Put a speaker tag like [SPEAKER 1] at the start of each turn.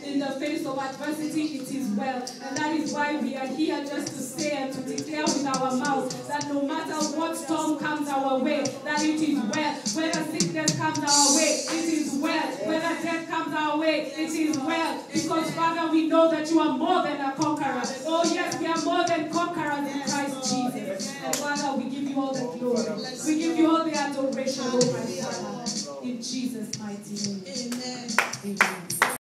[SPEAKER 1] In the face of adversity, it is well. And that is why we are here just to say and to declare with our mouth that no matter what storm comes our way, that it is well. Whether sickness comes our way, it is well. Whether death comes our way, it is well. Because, Father, we know that you are more than a conqueror. Oh, yes, we are more than conquerors in Christ Jesus. And, Father, we give you all the glory. We give you all the adoration, oh my Father. In Jesus' mighty name.
[SPEAKER 2] Amen.
[SPEAKER 1] Amen.